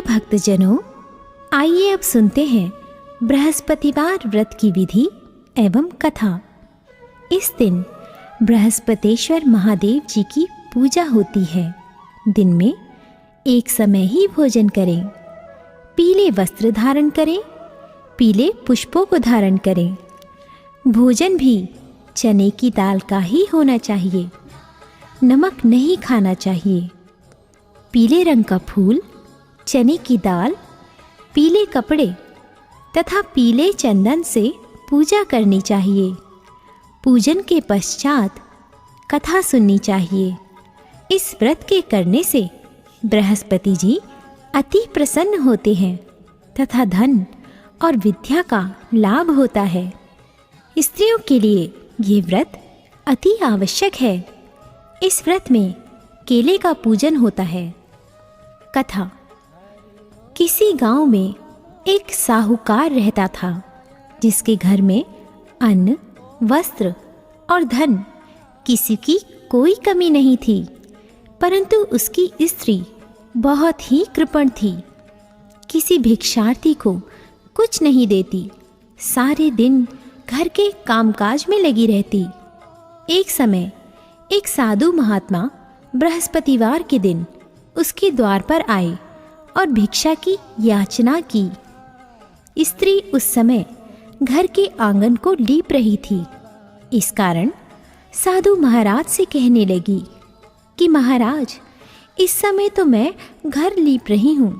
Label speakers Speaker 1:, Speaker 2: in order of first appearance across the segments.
Speaker 1: भक्तजनों, आइए अब सुनते हैं बृहस्पतिवार व्रत की विधि एवं कथा। इस दिन बृहस्पतेश्वर महादेव जी की पूजा होती है। दिन में एक समय ही भोजन करें, पीले वस्त्र धारण करें, पीले पुष्पों को धारण करें। भोजन भी चने की दाल का ही होना चाहिए। नमक नहीं खाना चाहिए। पीले रंग का फूल, चने की दाल, पीले कपड़े तथा पीले चंदन से पूजा करनी चाहिए। पूजन के पश्चात कथा सुननी चाहिए। इस व्रत के करने से बृहस्पति जी अति प्रसन्न होते हैं तथा धन और विद्या का लाभ होता है। स्त्रियों के लिए ये व्रत अति आवश्यक है। इस व्रत में केले का पूजन होता है। कथा। किसी गांव में एक साहूकार रहता था, जिसके घर में अन्न, वस्त्र और धन किसी की कोई कमी नहीं थी, परंतु उसकी स्त्री बहुत ही कृपण थी। किसी भिक्षार्थी को कुछ नहीं देती, सारे दिन घर के कामकाज में लगी रहती। एक समय एक साधु महात्मा बृहस्पतिवार के दिन उसके द्वार पर आए और भिक्षा की याचना की। स्त्री उस समय घर के आंगन को लीप रही थी। इस कारण साधु महाराज से कहने लगी कि महाराज, इस समय तो मैं घर लीप रही हूँ,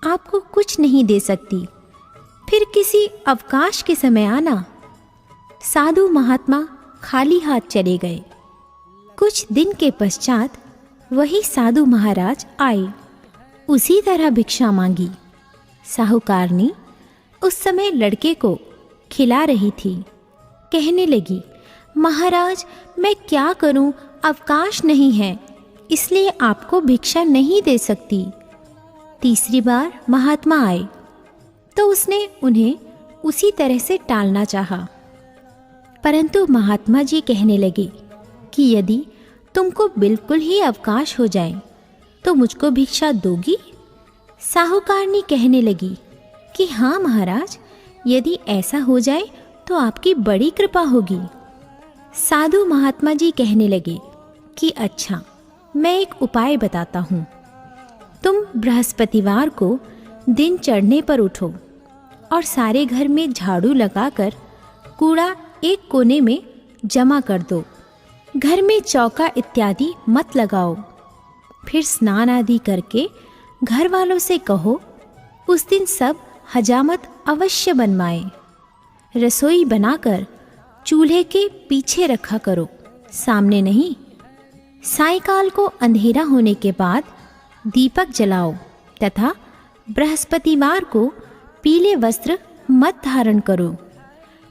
Speaker 1: आपको कुछ नहीं दे सकती, फिर किसी अवकाश के समय आना। साधु महात्मा खाली हाथ चले गए। कुछ दिन के पश्चात वही साधु महाराज आए। उसी तरह भिक्षा मांगी। साहूकारनी उस समय लड़के को खिला रही थी। कहने लगी, महाराज, मैं क्या करूं, अवकाश नहीं है, इसलिए आपको भिक्षा नहीं दे सकती। तीसरी बार महात्मा आए तो उसने उन्हें उसी तरह से टालना चाहा, परंतु महात्मा जी कहने लगे कि यदि तुमको बिल्कुल ही अवकाश हो जाए तो मुझको भिक्षा दोगी? साहूकारनी कहने लगी कि हाँ महाराज, यदि ऐसा हो जाए तो आपकी बड़ी कृपा होगी। साधु महात्मा जी कहने लगे कि अच्छा, मैं एक उपाय बताता हूँ। तुम बृहस्पतिवार को दिन चढ़ने पर उठो और सारे घर में झाड़ू लगाकर कूड़ा एक कोने में जमा कर दो। घर में चौका इत्यादि मत लगाओ। फिर स्नान आदि करके घर वालों से कहो उस दिन सब हजामत अवश्य बनवाए। रसोई बनाकर चूल्हे के पीछे रखा करो, सामने नहीं। सायंकाल को अंधेरा होने के बाद दीपक जलाओ तथा बृहस्पतिवार को पीले वस्त्र मत धारण करो।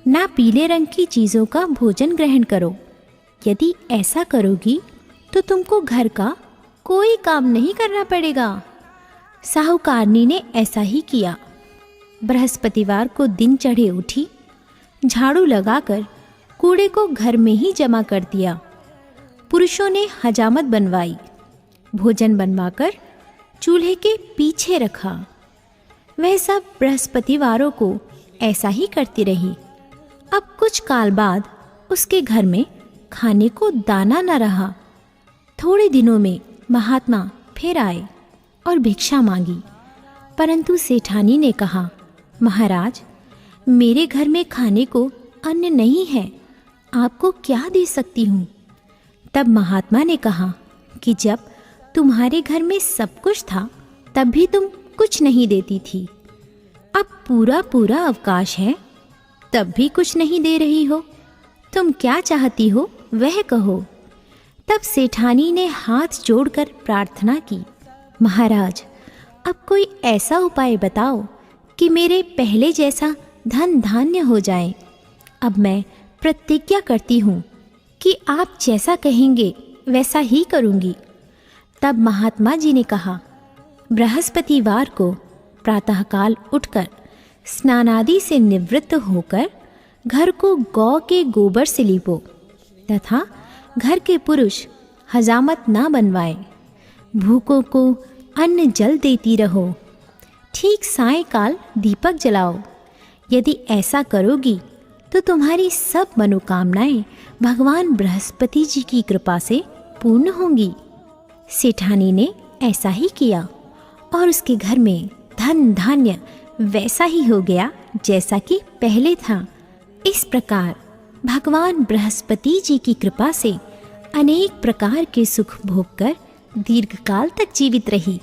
Speaker 1: ना पीले रंग की चीज़ों का भोजन ग्रहण करो। यदि ऐसा करोगी तो तुमको घर का कोई काम नहीं करना पड़ेगा। साहूकारनी ने ऐसा ही किया। बृहस्पतिवार को दिन चढ़े उठी, झाड़ू लगाकर कूड़े को घर में ही जमा कर दिया। पुरुषों ने हजामत बनवाई, भोजन बनवाकर चूल्हे के पीछे रखा। वह सब बृहस्पतिवारों को ऐसा ही करती रही। अब कुछ काल बाद उसके घर में खाने को दाना न रहा। थोड़े दिनों में महात्मा फिर आए और भिक्षा मांगी, परंतु सेठानी ने कहा, महाराज, मेरे घर में खाने को अन्न नहीं है, आपको क्या दे सकती हूँ? तब महात्मा ने कहा कि जब तुम्हारे घर में सब कुछ था तब भी तुम कुछ नहीं देती थी। अब पूरा पूरा अवकाश है, तब भी कुछ नहीं दे रही हो। तुम क्या चाहती हो वह कहो। तब सेठानी ने हाथ जोड़कर प्रार्थना की, महाराज, अब कोई ऐसा उपाय बताओ कि मेरे पहले जैसा धन धान्य हो जाए। अब मैं प्रतिज्ञा करती हूँ कि आप जैसा कहेंगे वैसा ही करूँगी। तब महात्मा जी ने कहा, बृहस्पतिवार को प्रातःकाल उठकर स्नानादि से निवृत्त होकर घर को गौ के गोबर से लीपो तथा घर के पुरुष हजामत ना बनवाए। भूखों को अन्न जल देती रहो। ठीक सायंकाल दीपक जलाओ। यदि ऐसा करोगी तो तुम्हारी सब मनोकामनाएं भगवान बृहस्पति जी की कृपा से पूर्ण होंगी। सेठानी ने ऐसा ही किया और उसके घर में धन धान्य वैसा ही हो गया जैसा कि पहले था। इस प्रकार भगवान बृहस्पति जी की कृपा से अनेक प्रकार के सुख भोग कर दीर्घकाल तक जीवित रही।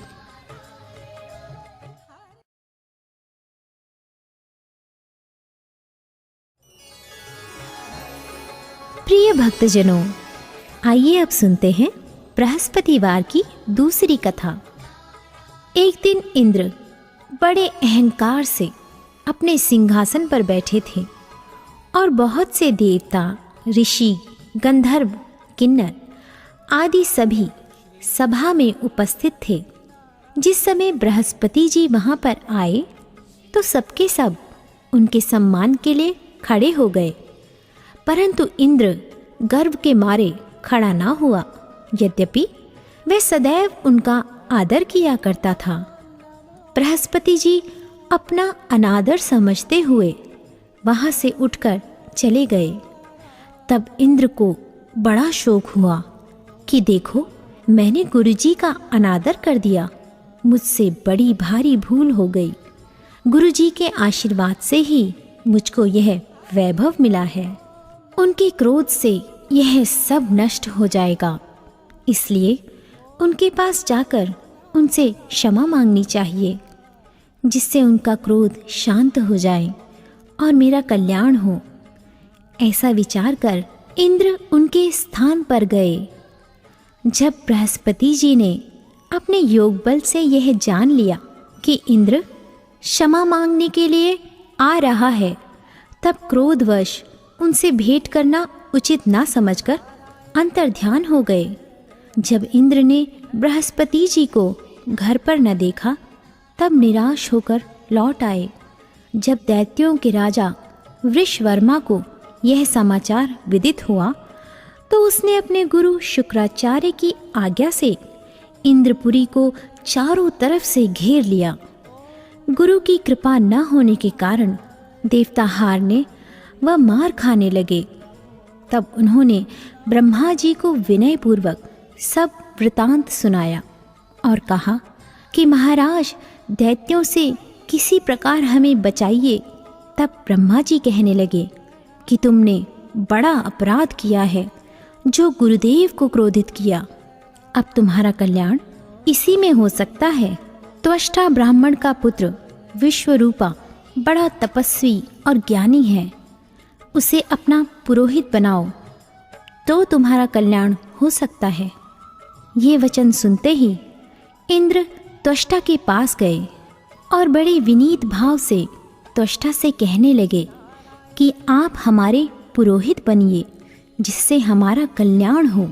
Speaker 1: प्रिय भक्तजनों, आइए अब सुनते हैं बृहस्पतिवार की दूसरी कथा। एक दिन इंद्र बड़े अहंकार से अपने सिंहासन पर बैठे थे और बहुत से देवता, ऋषि, गंधर्व, किन्नर आदि सभी सभा में उपस्थित थे। जिस समय बृहस्पति जी वहाँ पर आए तो सबके सब उनके सम्मान के लिए खड़े हो गए, परंतु इंद्र गर्व के मारे खड़ा ना हुआ। यद्यपि वह सदैव उनका आदर किया करता था। बृहस्पति जी अपना अनादर समझते हुए वहाँ से उठकर चले गए। तब इंद्र को बड़ा शोक हुआ कि देखो, मैंने गुरुजी का अनादर कर दिया, मुझसे बड़ी भारी भूल हो गई। गुरुजी के आशीर्वाद से ही मुझको यह वैभव मिला है। उनके क्रोध से यह सब नष्ट हो जाएगा, इसलिए उनके पास जाकर उनसे क्षमा मांगनी चाहिए, जिससे उनका क्रोध शांत हो जाए और मेरा कल्याण हो। ऐसा विचार कर इंद्र उनके स्थान पर गए। जब बृहस्पति जी ने अपने योग बल से यह जान लिया कि इंद्र क्षमा मांगने के लिए आ रहा है, तब क्रोधवश उनसे भेंट करना उचित ना समझकर अंतर्ध्यान हो गए। जब इंद्र ने बृहस्पति जी को घर पर न देखा, तब निराश होकर लौट आए। जब दैत्यों के राजा वृषवर्मा को यह समाचार विदित हुआ तो उसने अपने गुरु शुक्राचार्य की आज्ञा से इंद्रपुरी को चारों तरफ से घेर लिया। गुरु की कृपा न होने के कारण देवता हारने व मार खाने लगे। तब उन्होंने ब्रह्मा जी को विनयपूर्वक सब वृतांत सुनाया और कहा कि महाराज, दैत्यों से किसी प्रकार हमें बचाइए। तब ब्रह्मा जी कहने लगे कि तुमने बड़ा अपराध किया है, जो गुरुदेव को क्रोधित किया। अब तुम्हारा कल्याण इसी में हो सकता है। त्वष्टा ब्राह्मण का पुत्र विश्वरूपा बड़ा तपस्वी और ज्ञानी है, उसे अपना पुरोहित बनाओ तो तुम्हारा कल्याण हो सकता है। ये वचन सुनते ही इंद्र त्वष्टा के पास गए और बड़े विनीत भाव से त्वष्टा से कहने लगे कि आप हमारे पुरोहित बनिए, जिससे हमारा कल्याण हो।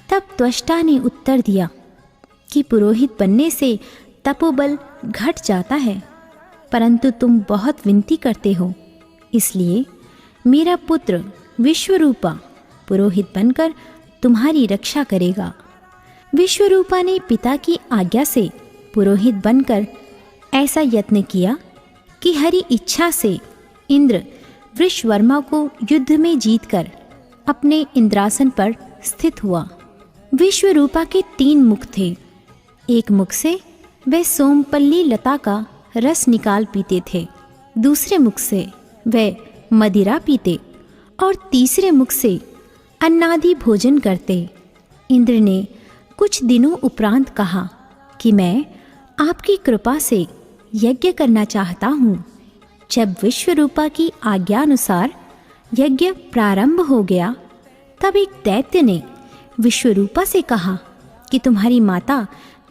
Speaker 1: तब त्वष्टा ने उत्तर दिया कि पुरोहित बनने से तपोबल घट जाता है, परंतु तुम बहुत विनती करते हो, इसलिए मेरा पुत्र विश्वरूपा पुरोहित बनकर तुम्हारी रक्षा करेगा। विश्वरूपा ने पिता की आज्ञा से पुरोहित बनकर ऐसा यत्न किया कि हरि इच्छा से इंद्र वृषवर्मा को युद्ध में जीतकर अपने इंद्रासन पर स्थित हुआ। विश्वरूपा के 3 मुख थे। एक मुख से वह सोमपल्ली लता का रस निकाल पीते थे, दूसरे मुख से वह मदिरा पीते और तीसरे मुख से अन्नादि भोजन करते। इंद्र ने कुछ दिनों उपरांत कहा कि मैं आपकी कृपा से यज्ञ करना चाहता हूँ। जब विश्वरूपा की आज्ञानुसार यज्ञ प्रारंभ हो गया, तब एक दैत्य ने विश्वरूपा से कहा कि तुम्हारी माता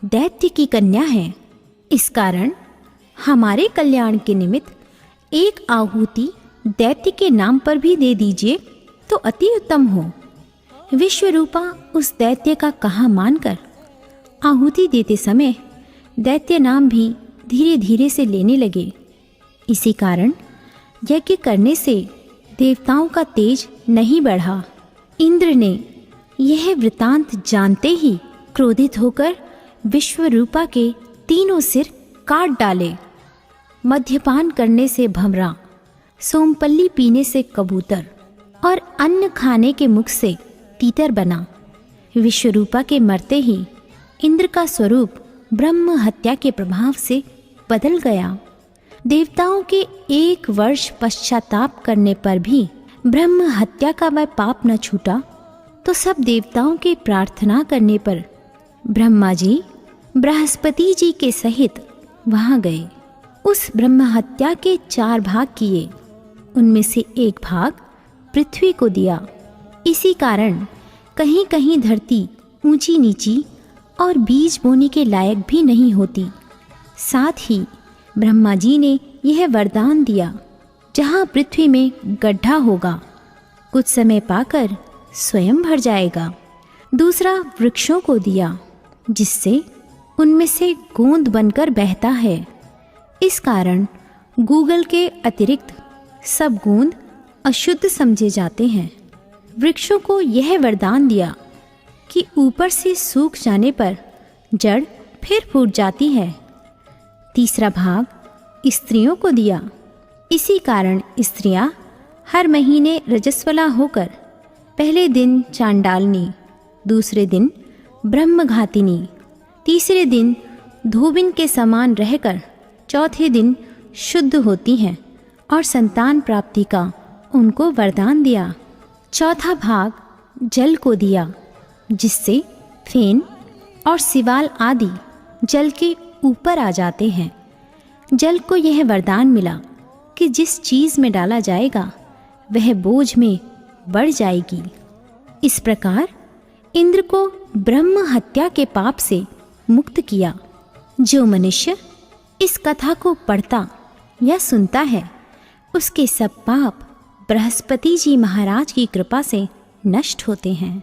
Speaker 1: दैत्य की कन्या है, इस कारण हमारे कल्याण के निमित्त एक आहुति दैत्य के नाम पर भी दे दीजिए तो अति उत्तम हो। विश्वरूपा उस दैत्य का कहा मानकर आहुति देते समय दैत्य नाम भी धीरे धीरे से लेने लगे। इसी कारण यज्ञ करने से देवताओं का तेज नहीं बढ़ा। इंद्र ने यह वृतांत जानते ही क्रोधित होकर विश्वरूपा के 3 सिर काट डाले मद्यपान करने से भंवरा, सोमपल्ली पीने से कबूतर और अन्न खाने के मुख से तीतर बना। विश्वरूपा के मरते ही इंद्र का स्वरूप ब्रह्म हत्या के प्रभाव से बदल गया। देवताओं के 1 वर्ष पश्चाताप करने पर भी ब्रह्म हत्या का वह पाप न छूटा, तो सब देवताओं के प्रार्थना करने पर ब्रह्मा जी बृहस्पति जी के सहित वहां गए। उस ब्रह्म हत्या के 4 भाग किए, उनमें से 1 भाग पृथ्वी को दिया। इसी कारण कहीं कहीं धरती ऊंची नीची और बीज बोने के लायक भी नहीं होती। साथ ही ब्रह्मा जी ने यह वरदान दिया, जहाँ पृथ्वी में गड्ढा होगा कुछ समय पाकर स्वयं भर जाएगा। दूसरा वृक्षों को दिया, जिससे उनमें से गोंद बनकर बहता है। इस कारण गूगल के अतिरिक्त सब गोंद अशुद्ध समझे जाते हैं। वृक्षों को यह वरदान दिया कि ऊपर से सूख जाने पर जड़ फिर फूट जाती है। तीसरा भाग स्त्रियों को दिया। इसी कारण स्त्रियां हर महीने रजस्वला होकर पहले दिन चांडालनी, दूसरे दिन ब्रह्मघातिनी, तीसरे दिन धोबिन के समान रहकर चौथे दिन शुद्ध होती हैं और संतान प्राप्ति का उनको वरदान दिया। चौथा भाग जल को दिया, जिससे फेन और सिवाल आदि जल के ऊपर आ जाते हैं। जल को यह वरदान मिला कि जिस चीज़ में डाला जाएगा वह बोझ में बढ़ जाएगी। इस प्रकार इंद्र को ब्रह्म हत्या के पाप से मुक्त किया। जो मनुष्य इस कथा को पढ़ता या सुनता है, उसके सब पाप बृहस्पति जी महाराज की कृपा से नष्ट होते हैं।